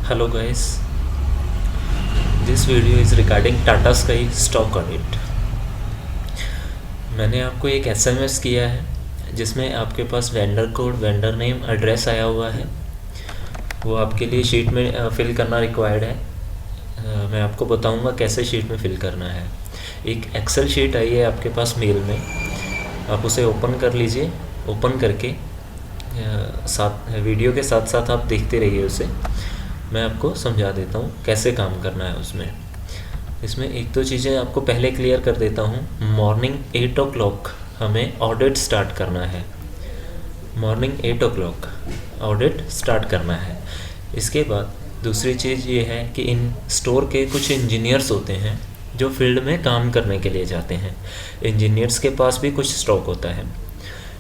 Hello guys, this video is regarding Tata Sky stock audit। मैंने आपको एक SMS किया है जिसमें आपके पास vendor code, vendor name, address आया हुआ है। वो आपके लिए शीट में फिल करना रिक्वायर्ड है। मैं आपको बताऊंगा कैसे शीट में फिल करना है। एक एक्सेल शीट आई है आपके पास मेल में, आप उसे ओपन कर लीजिए। ओपन करके साथ वीडियो के साथ साथ आप देखते रहिए उसे। मैं आपको समझा देता हूँ कैसे काम करना है उसमें। इसमें एक दो चीज़ें आपको पहले क्लियर कर देता हूँ। मॉर्निंग 8 o'clock हमें ऑडिट स्टार्ट करना है। मॉर्निंग 8 o'clock ऑडिट स्टार्ट करना है। इसके बाद दूसरी चीज़ ये है कि इन स्टोर के कुछ इंजीनियर्स होते हैं जो फील्ड में काम करने के लिए जाते हैं। इंजीनियर्स के पास भी कुछ स्टॉक होता है।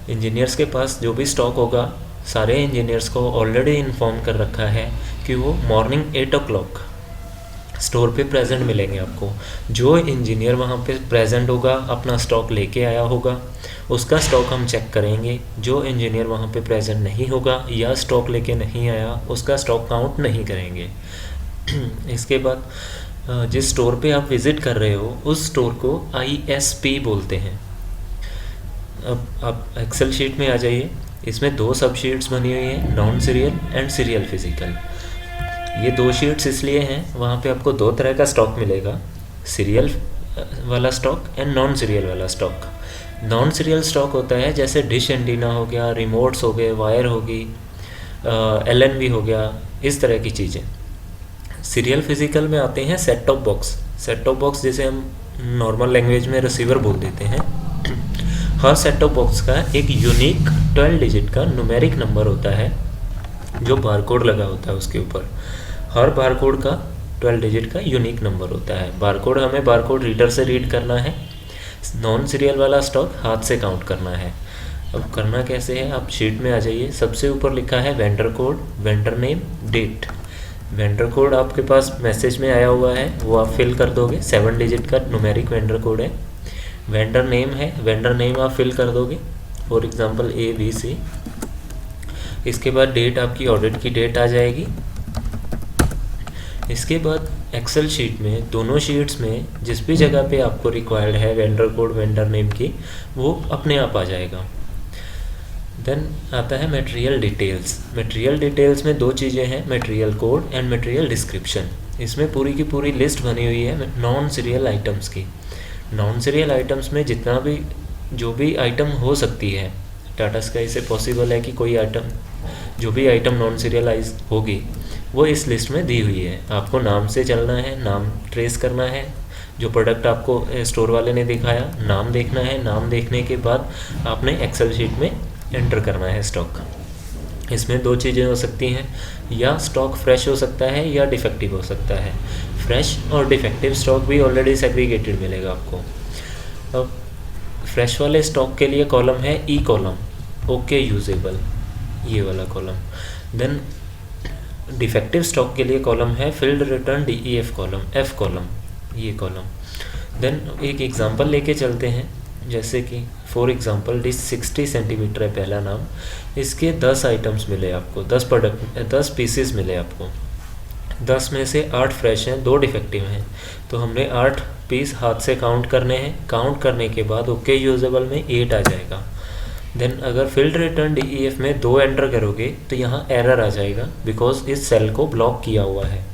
इंजीनियर्स के पास जो भी स्टॉक होगा, सारे इंजीनियर्स को ऑलरेडी इन्फॉर्म कर रखा है कि वो मॉर्निंग 8 o'clock स्टोर पे प्रेजेंट मिलेंगे आपको। जो इंजीनियर वहाँ पे प्रेजेंट होगा, अपना स्टॉक लेके आया होगा, उसका स्टॉक हम चेक करेंगे। जो इंजीनियर वहाँ पे प्रेजेंट नहीं होगा या स्टॉक लेके नहीं आया, उसका स्टॉक काउंट नहीं करेंगे। इसके बाद जिस स्टोर पे आप विज़िट कर रहे हो, उस स्टोर को ISP बोलते हैं। अब आप एक्सेल शीट में आ जाइए। इसमें दो सब शीट्स बनी हुई हैं, non serial and serial physical. ये दो शीट्स इसलिए हैं, वहाँ पे आपको दो तरह का स्टॉक मिलेगा, सीरियल वाला स्टॉक एंड नॉन सीरियल वाला स्टॉक। नॉन सीरियल स्टॉक होता है जैसे डिश एंटीना हो गया, रिमोट्स हो गए, वायर होगी, LNB हो गया, इस तरह की चीज़ें। सीरियल फिजिकल में आते हैं set top box. Set top box जिसे हम नॉर्मल लैंग्वेज में रिसीवर बोल देते हैं। हर सेट टॉप बॉक्स का एक यूनिक 12 डिजिट का न्यूमेरिक नंबर होता है जो बारकोड लगा होता है उसके ऊपर। हर बारकोड का 12 डिजिट का यूनिक नंबर होता है। बारकोड हमें बारकोड रीडर से रीड करना है। नॉन सीरियल वाला स्टॉक हाथ से काउंट करना है। अब करना कैसे है, आप शीट में आ जाइए। सबसे ऊपर लिखा है vendor code, vendor name, date. Vendor code आपके पास मैसेज में आया हुआ है, वो आप फिल कर दोगे। 7 डिजिट का न्यूमेरिक वेंडर कोड है। वेंडर नेम है, वेंडर नेम आप फिल कर दोगे, फॉर एग्जांपल ABC। इसके बाद डेट, आपकी ऑडिट की डेट आ जाएगी। इसके बाद एक्सेल शीट में, दोनों शीट्स में जिस भी जगह पे आपको रिक्वायर्ड है वेंडर कोड, वेंडर नेम की, वो अपने आप आ जाएगा। देन आता है मटेरियल डिटेल्स। मटेरियल डिटेल्स में दो चीज़ें हैं, material code and material description. इसमें पूरी की पूरी लिस्ट बनी हुई है नॉन सीरियल आइटम्स की। नॉन सीरियल आइटम्स में जितना भी जो भी आइटम हो सकती है, टाटा स्काई से पॉसिबल है कि कोई आइटम, जो भी आइटम नॉन सीरियलाइज होगी, वो इस लिस्ट में दी हुई है। आपको नाम से चलना है, नाम ट्रेस करना है। जो प्रोडक्ट आपको स्टोर वाले ने दिखाया, नाम देखना है। नाम देखने के बाद आपने एक्सेल शीट में एंटर करना है स्टॉक। इसमें दो चीज़ें हो सकती हैं, या स्टॉक फ्रेश हो सकता है या डिफेक्टिव हो सकता है। फ्रेश और डिफेक्टिव स्टॉक भी ऑलरेडी सेग्रीगेटेड मिलेगा आपको। अब फ्रेश वाले स्टॉक के लिए कॉलम है E कॉलम, ओके यूजेबल, ये वाला कॉलम। देन डिफेक्टिव स्टॉक के लिए कॉलम है field return DEF column, F column, ये कॉलम। देन एक एग्जांपल लेके चलते हैं, जैसे कि फॉर एग्जांपल डिश 60 सेंटीमीटर है पहला नाम। इसके 10 आइटम्स मिले आपको, 10 पीसेस मिले आपको। 10 में से 8 फ्रेश हैं, 2 डिफेक्टिव हैं। तो हमने 8 पीस हाथ से काउंट करने हैं। काउंट करने के बाद ओके यूजेबल में 8 आ जाएगा। देन अगर फील्ड रिटर्न DEF में 2 एंटर करोगे तो यहाँ एरर आ जाएगा, बिकॉज इस सेल को ब्लॉक किया हुआ है।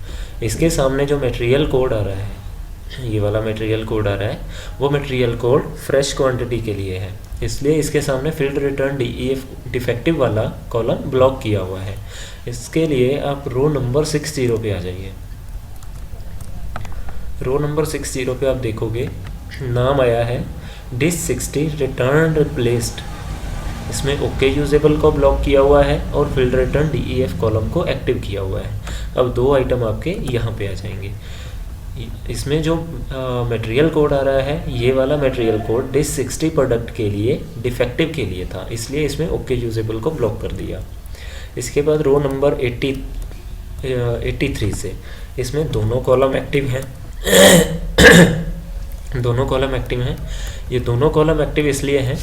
इसके सामने जो मटेरियल कोड आ रहा है, ये वाला मटेरियल कोड आ रहा है, वो मटेरियल कोड फ्रेश क्वांटिटी के लिए है, इसलिए इसके सामने फील्ड रिटर्न DEF डिफेक्टिव वाला कॉलम ब्लॉक किया हुआ है। इसके लिए आप रो नंबर 60 पे आ जाइए। रो नंबर 60 पे आप देखोगे नाम आया है डिश 60 रिटर्न रिप्लेस्ड। इसमें ओके यूजेबल को ब्लॉक किया हुआ है और फील्ड रिटर्न DEF कॉलम को एक्टिव किया हुआ है। अब 2 आइटम आपके यहाँ पे आ जाएंगे। इसमें जो मटेरियल कोड आ रहा है, ये वाला मटेरियल कोड डिश 60 प्रोडक्ट के लिए डिफेक्टिव के लिए था, इसलिए इसमें ओके यूजेबल को ब्लॉक कर दिया। इसके बाद रो नंबर 83 से, इसमें दोनों कॉलम एक्टिव हैं। दोनों कॉलम एक्टिव हैं। ये दोनों कॉलम एक्टिव इसलिए हैं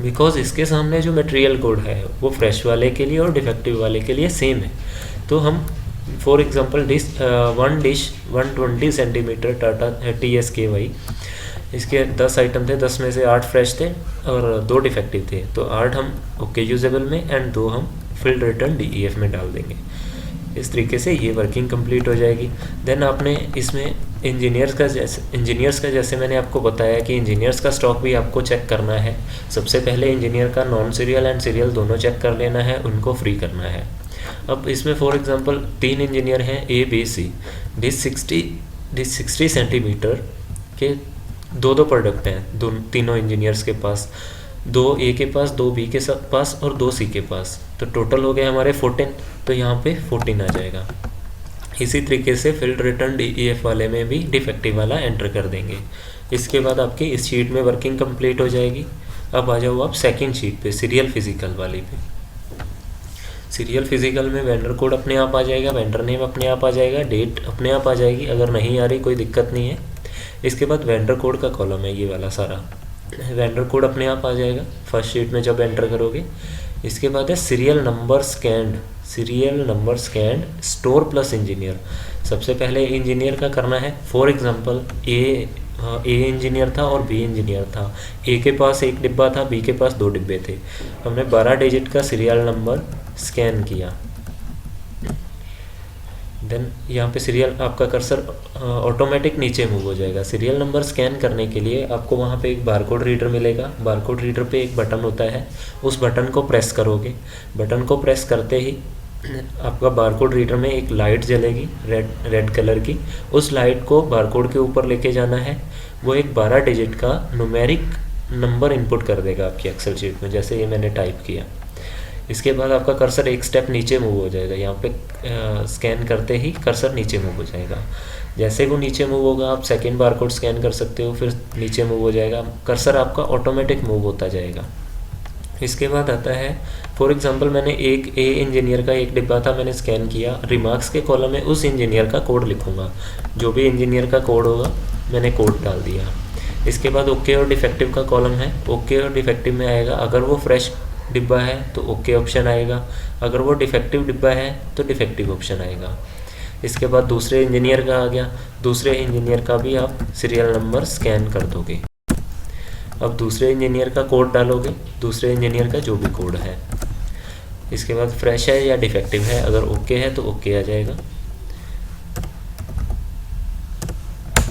बिकॉज इसके सामने जो मटेरियल कोड है वो फ्रेश वाले के लिए और डिफेक्टिव वाले के लिए सेम है। तो हम for example one dish 120 centimetre Tata TSKY, इसके 10 आइटम थे, 10 में से 8 फ्रेश थे और 2 डिफेक्टिव थे, तो 8 हम ओके यूजेबल में एंड 2 हम फील्ड रिटर्न DEF में डाल देंगे। इस तरीके से ये वर्किंग कंप्लीट हो जाएगी। देन आपने इसमें इंजीनियर्स का जैसे मैंने आपको बताया कि इंजीनियर्स का स्टॉक भी आपको चेक करना है। सबसे पहले इंजीनियर का नॉन सीरियल एंड सीरियल दोनों चेक कर लेना है, उनको फ्री करना है। अब इसमें फॉर एग्जांपल 3 इंजीनियर हैं A, B, C, dish 60 centimetre के 2 प्रोडक्ट हैं तीनों इंजीनियर्स के पास, 2 A के पास, 2 B के पास और 2 C के पास, तो टोटल हो गए हमारे 14। तो यहाँ पे 14 आ जाएगा। इसी तरीके से फील्ड रिटर्न DEF वाले में भी डिफेक्टिव वाला एंटर कर देंगे। इसके बाद आपकी इस शीट में वर्किंग कंप्लीट हो जाएगी। अब आ जाओ आप सेकंड शीट पे, सीरियल फिजिकल वाली पे। सीरियल फिजिकल में वेंडर कोड अपने आप आ जाएगा, वेंडर नेम अपने आप आ जाएगा, डेट अपने आप आ जाएगी, अगर नहीं आ रही कोई दिक्कत नहीं है। इसके बाद वेंडर कोड का कॉलम है ये वाला सारा, वेंडर कोड अपने आप आ जाएगा फर्स्ट शीट में जब एंटर करोगे। इसके बाद है serial number scanned store plus engineer. सबसे पहले इंजीनियर का करना है। फॉर एग्जांपल ए इंजीनियर था और बी इंजीनियर था। ए के पास 1 डिब्बा था, बी के पास 2 डिब्बे थे। हमने 12 डिजिट का सीरियल नंबर स्कैन किया। देन यहाँ पे सीरियल आपका कर्सर ऑटोमेटिक नीचे मूव हो जाएगा। सीरियल नंबर स्कैन करने के लिए आपको वहाँ पे एक बारकोड रीडर मिलेगा। बारकोड रीडर पे एक बटन होता है, उस बटन को प्रेस करोगे। बटन को प्रेस करते ही आपका बारकोड रीडर में एक लाइट जलेगी रेड कलर की। उस लाइट को बारकोड के ऊपर लेके जाना है। वो एक 12 डिजिट का न्यूमेरिक नंबर इनपुट कर देगा आपकी एक्सेल शीट में, जैसे ये मैंने टाइप किया। इसके बाद आपका कर्सर एक स्टेप नीचे मूव हो जाएगा। यहाँ पे स्कैन करते ही कर्सर नीचे मूव हो जाएगा। जैसे वो नीचे मूव होगा आप सेकंड बारकोड स्कैन कर सकते हो, फिर नीचे मूव हो जाएगा। कर्सर आपका ऑटोमेटिक मूव होता जाएगा। इसके बाद आता है फॉर एग्जांपल मैंने एक ए इंजीनियर का 1 डिब्बा था, मैंने स्कैन किया। रिमार्क्स के कॉलम में उस इंजीनियर का कोड लिखूँगा, जो भी इंजीनियर का कोड होगा मैंने कोड डाल दिया। इसके बाद ओके और डिफेक्टिव का कॉलम है। ओके और डिफेक्टिव में आएगा, अगर वो फ्रेश डिब्बा है तो ओके ऑप्शन आएगा, अगर वो डिफेक्टिव डिब्बा है तो डिफेक्टिव ऑप्शन आएगा। इसके बाद दूसरे इंजीनियर का आ गया। दूसरे इंजीनियर का भी आप सीरियल नंबर स्कैन कर दोगे। अब दूसरे इंजीनियर का कोड डालोगे, दूसरे इंजीनियर का जो भी कोड है। इसके बाद फ्रेश है या डिफेक्टिव है, अगर ओके है तो ओके आ जाएगा,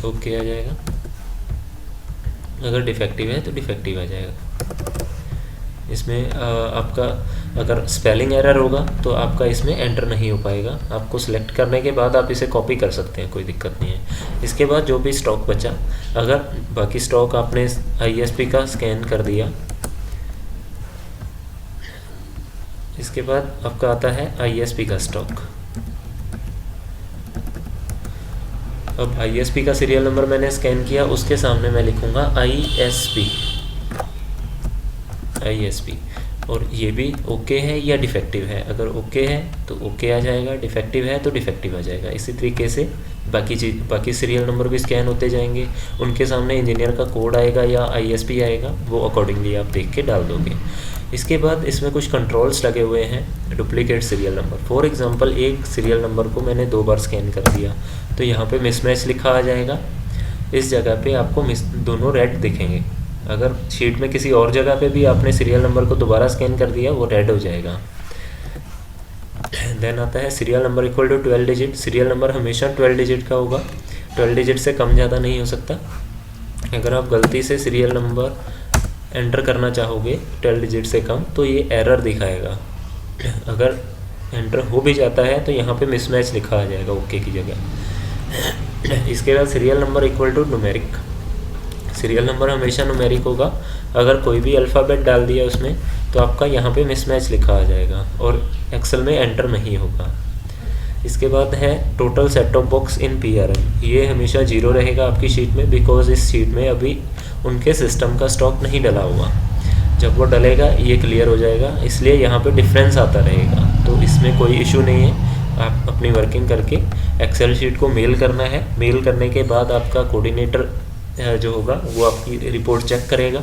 ओके आ जाएगा। अगर डिफेक्टिव है तो डिफेक्टिव आ जाएगा। इसमें आपका अगर स्पेलिंग एरर होगा तो आपका इसमें एंटर नहीं हो पाएगा। आपको सिलेक्ट करने के बाद आप इसे कॉपी कर सकते हैं, कोई दिक्कत नहीं है। इसके बाद जो भी स्टॉक बचा, अगर बाकी स्टॉक आपने ISP का स्कैन कर दिया, इसके बाद आपका आता है ISP का स्टॉक। अब ISP का सीरियल नंबर मैंने स्कैन किया, उसके सामने मैं लिखूँगा ISP और ये भी ओके है या डिफेक्टिव है। अगर ओके है तो ओके आ जाएगा, डिफेक्टिव है तो डिफेक्टिव आ जाएगा। इसी तरीके से बाकी सीरियल नंबर भी स्कैन होते जाएंगे। उनके सामने इंजीनियर का कोड आएगा या ISP आएगा, वो अकॉर्डिंगली आप देख के डाल दोगे। इसके बाद इसमें कुछ कंट्रोल्स लगे हुए हैं। Duplicate serial number, for example एक सीरियल नंबर को मैंने 2 बार स्कैन कर दिया तो यहाँ पे मिसमैच लिखा आ जाएगा। इस जगह पे आपको दोनों रेड दिखेंगे। अगर शीट में किसी और जगह पे भी आपने सीरियल नंबर को दोबारा स्कैन कर दिया, वो रेड हो जाएगा। देन आता है serial number equal to 12 digit. Serial number हमेशा 12 डिजिट का होगा, 12 डिजिट से कम ज़्यादा नहीं हो सकता। अगर आप गलती से सीरियल नंबर एंटर करना चाहोगे 12 डिजिट से कम तो ये एरर दिखाएगा। अगर एंटर हो भी जाता है तो यहाँ पे मिसमैच लिखा आ जाएगा ओके की जगह। इसके बाद serial number equal to numeric. Serial number हमेशा न्यूमेरिक होगा। अगर कोई भी अल्फ़ाबेट डाल दिया उसमें तो आपका यहाँ पे मिसमैच लिखा आ जाएगा और एक्सेल में एंटर नहीं होगा। इसके बाद है total set top box in PRM। ये हमेशा 0 रहेगा आपकी शीट में, बिकॉज इस शीट में अभी उनके सिस्टम का स्टॉक नहीं डला हुआ। जब वो डलेगा ये क्लियर हो जाएगा, इसलिए यहाँ पे डिफरेंस आता रहेगा। तो इसमें कोई इशू नहीं है। आप अपनी वर्किंग करके एक्सेल शीट को मेल करना है। मेल करने के बाद आपका कोऑर्डिनेटर जो होगा वो आपकी रिपोर्ट चेक करेगा।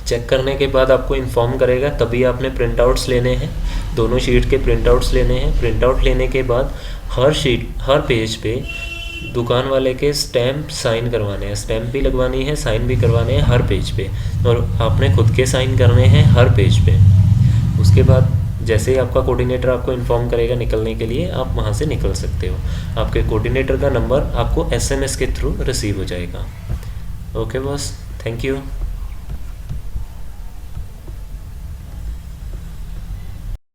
चेक करने के बाद आपको इन्फॉर्म करेगा, तभी आपने प्रिंट आउट्स लेने हैं। दोनों शीट के प्रिंट आउट्स लेने हैं। प्रिंट आउट लेने के बाद हर पेज पे दुकान वाले के स्टैम्प साइन करवाने हैं, स्टैम्प भी लगवानी है, साइन भी करवाने हैं हर पेज पे, और आपने खुद के साइन करने हैं हर पेज पे। उसके बाद जैसे ही आपका कोऑर्डिनेटर आपको इन्फॉर्म करेगा निकलने के लिए, आप वहाँ से निकल सकते हो। आपके कोऑर्डिनेटर का नंबर आपको SMS के थ्रू रिसीव हो जाएगा। Okay boss, thank you.